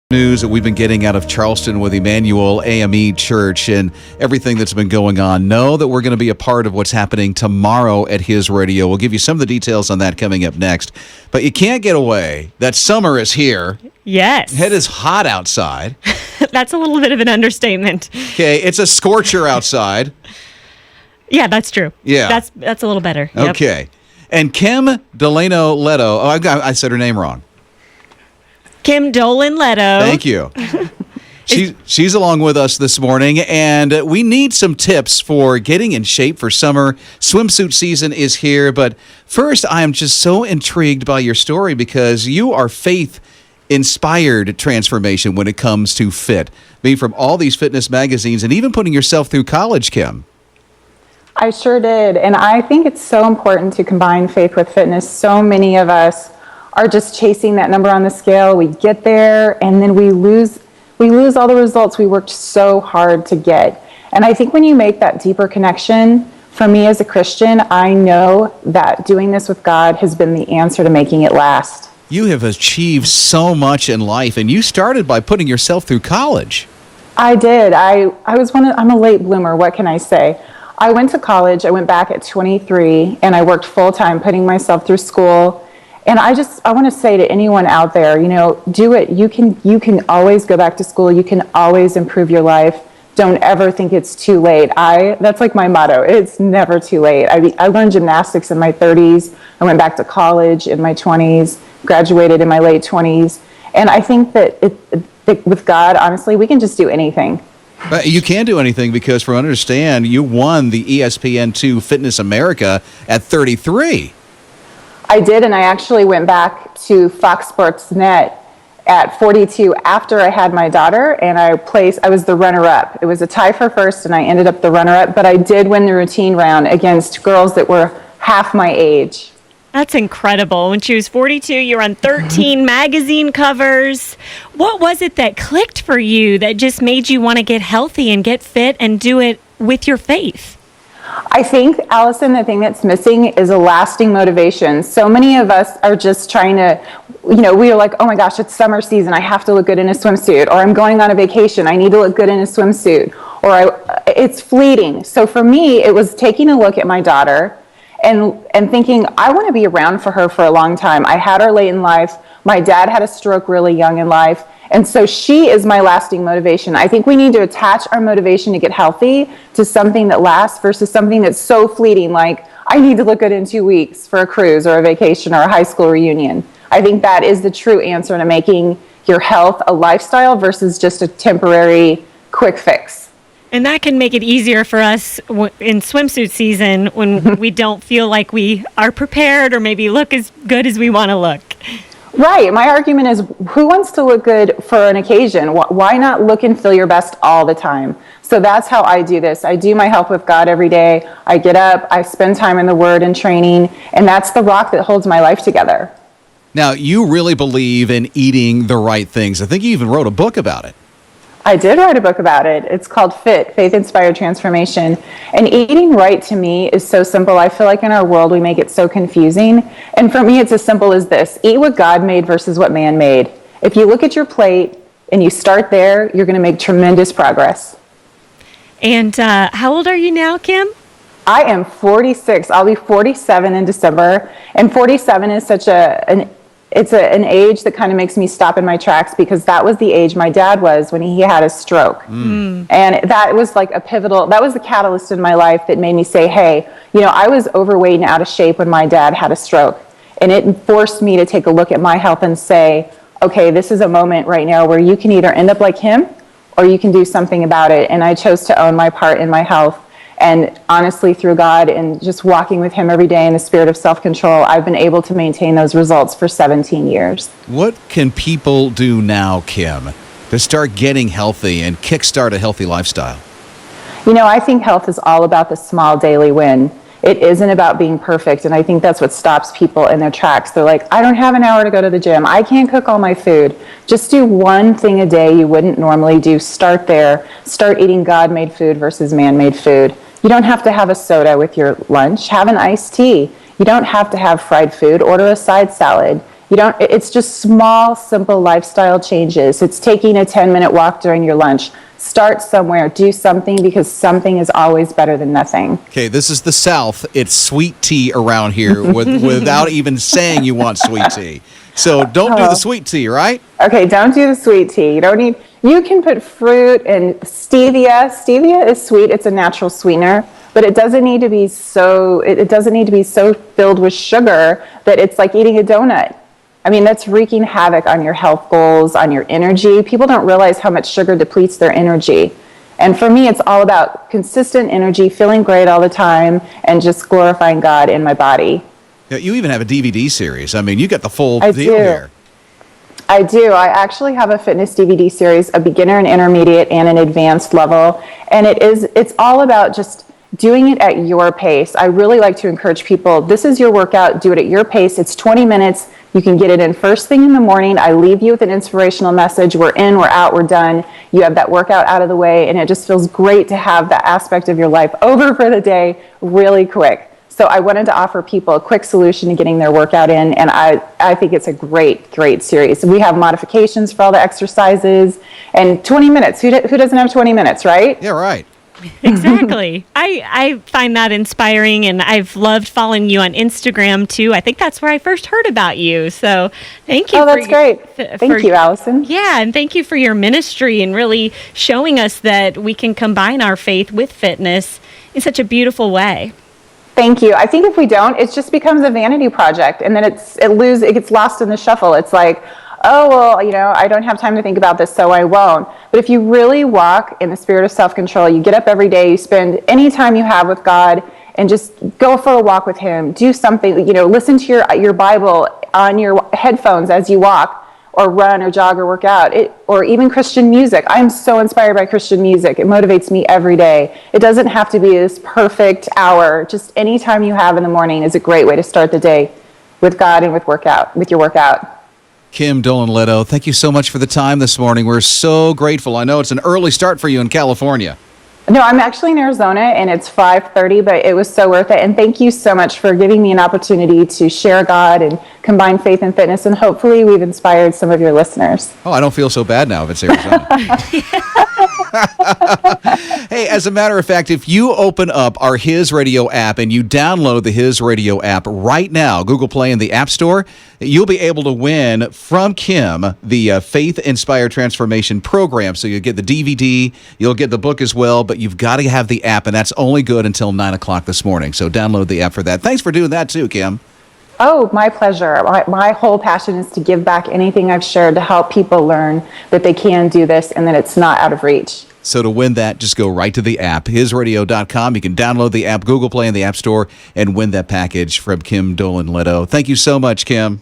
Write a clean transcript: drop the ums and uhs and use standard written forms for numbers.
News that we've been getting out of Charleston with Emmanuel AME Church and everything that's been going on. Know that we're going to be a part of what's happening tomorrow at his radio. We'll give you some of the details on that coming up next. But you can't get away that summer is here. Yes. It is hot outside. That's a little bit of an understatement. Okay, it's a scorcher outside. Yeah, that's true. Yeah. That's a little better. Yep. Okay. And Kim Dolan Leto, I said her name wrong. Kim Dolan Leto. Thank you. She's along with us this morning, and we need some tips for getting in shape for summer. Swimsuit season is here, but first, I am just so intrigued by your story because you are faith-inspired transformation when it comes to fit. Being from all these fitness magazines and even putting yourself through college, Kim. I sure did, and I think it's so important to combine faith with fitness. So many of us are just chasing that number on the scale. We get there and then we lose all the results we worked so hard to get. And I think when you make that deeper connection, for me as a Christian, I know that doing this with God has been the answer to making it last. You have achieved so much in life, and you started by putting yourself through college. I did. I'm a late bloomer. What can I say? I went to college. I went back at 23 and I worked full time putting myself through school. And I want to say to anyone out there, do it. You can always go back to school. You can always improve your life. Don't ever think it's too late. That's like my motto. It's never too late. I learned gymnastics in my 30s. I went back to college in my 20s, graduated in my late 20s. And I think that with God, honestly, we can just do anything. But you can do anything because, from what I understand, you won the ESPN2 Fitness America at 33. I did, and I actually went back to Fox Sports Net at 42 after I had my daughter, and I was the runner-up. It was a tie for first, and I ended up the runner-up, but I did win the routine round against girls that were half my age. That's incredible. When she was 42, you were on 13 magazine covers. What was it that clicked for you that just made you want to get healthy and get fit and do it with your faith? I think, Allison, the thing that's missing is a lasting motivation. So many of us are just trying to, we are like, oh my gosh, it's summer season. I have to look good in a swimsuit. Or I'm going on a vacation. I need to look good in a swimsuit. Or it's fleeting. So for me, it was taking a look at my daughter and thinking, I want to be around for her for a long time. I had her late in life. My dad had a stroke really young in life. And so she is my lasting motivation. I think we need to attach our motivation to get healthy to something that lasts versus something that's so fleeting, like I need to look good in 2 weeks for a cruise or a vacation or a high school reunion. I think that is the true answer to making your health a lifestyle versus just a temporary quick fix. And that can make it easier for us in swimsuit season when we don't feel like we are prepared or maybe look as good as we want to look. Right. My argument is, who wants to look good for an occasion? Why not look and feel your best all the time? So that's how I do this. I do my health with God every day. I get up, I spend time in the Word and training, and that's the rock that holds my life together. Now, you really believe in eating the right things. I think you even wrote a book about it. I did write a book about it. It's called Fit, Faith-Inspired Transformation. And eating right to me is so simple. I feel like in our world we make it so confusing. And for me, it's as simple as this. Eat what God made versus what man made. If you look at your plate and you start there, you're going to make tremendous progress. And how old are you now, Kim? I am 46. I'll be 47 in December. And 47 is such an age that kind of makes me stop in my tracks because that was the age my dad was when he had a stroke. And that was like that was the catalyst in my life that made me say, hey, I was overweight and out of shape when my dad had a stroke. And it forced me to take a look at my health and say, okay, this is a moment right now where you can either end up like him or you can do something about it. And I chose to own my part in my health. And honestly, through God and just walking with Him every day in the spirit of self-control, I've been able to maintain those results for 17 years. What can people do now, Kim, to start getting healthy and kickstart a healthy lifestyle? I think health is all about the small daily win. It isn't about being perfect, and I think that's what stops people in their tracks. They're like, I don't have an hour to go to the gym. I can't cook all my food. Just do one thing a day you wouldn't normally do. Start there. Start eating God-made food versus man-made food. You don't have to have a soda with your lunch. Have an iced tea. You don't have to have fried food. Order a side salad. It's just small, simple lifestyle changes. It's taking a 10-minute walk during your lunch. Start somewhere, do something, because something is always better than nothing. Okay, this is the South. It's sweet tea around here without even saying you want sweet tea. So don't do the sweet tea, right? Okay, don't do the sweet tea. You can put fruit and stevia. Stevia is sweet. It's a natural sweetener, but it doesn't need to be so filled with sugar that it's like eating a donut. I mean, that's wreaking havoc on your health goals, on your energy. People don't realize how much sugar depletes their energy. And for me, it's all about consistent energy, feeling great all the time, and just glorifying God in my body. Yeah, you even have a DVD series. I mean, you got the full deal here. I do. I actually have a fitness DVD series, a beginner, an intermediate, and an advanced level. And it's all about just doing it at your pace. I really like to encourage people, this is your workout, do it at your pace. It's 20 minutes. You can get it in first thing in the morning. I leave you with an inspirational message. We're in, we're out, we're done. You have that workout out of the way, and it just feels great to have that aspect of your life over for the day really quick. So I wanted to offer people a quick solution to getting their workout in, and I think it's a great, great series. We have modifications for all the exercises, and 20 minutes. Who doesn't have 20 minutes, right? Yeah, right. Exactly. I find that inspiring, and I've loved following you on Instagram too. I think that's where I first heard about you. So thank you. Oh, that's great. Thank you, Allison. Yeah, and thank you for your ministry and really showing us that we can combine our faith with fitness in such a beautiful way. Thank you. I think if we don't, it just becomes a vanity project, and then it gets lost in the shuffle. It's like, oh, well, I don't have time to think about this, so I won't. But if you really walk in the spirit of self-control, you get up every day, you spend any time you have with God, and just go for a walk with Him. Do something, listen to your Bible on your headphones as you walk, or run, or jog, or work out, or even Christian music. I'm so inspired by Christian music. It motivates me every day. It doesn't have to be this perfect hour. Just any time you have in the morning is a great way to start the day with God and with your workout. Kim Dolan Leto, thank you so much for the time this morning. We're so grateful. I know it's an early start for you in California. No, I'm actually in Arizona, and it's 5:30, but it was so worth it. And thank you so much for giving me an opportunity to share God and combine faith and fitness, and hopefully we've inspired some of your listeners. Oh, I don't feel so bad now if it's Arizona. Hey, as a matter of fact, if you open up our His Radio app and you download the His Radio app right now, Google Play and the App Store, you'll be able to win from Kim the Faith Inspired Transformation Program. So you'll get the DVD, you'll get the book as well, but you've got to have the app, and that's only good until 9 o'clock this morning. So download the app for that. Thanks for doing that too, Kim. Oh, my pleasure. My whole passion is to give back anything I've shared to help people learn that they can do this and that it's not out of reach. So to win that, just go right to the app, hisradio.com. You can download the app, Google Play, and the App Store, and win that package from Kim Dolan Leto. Thank you so much, Kim.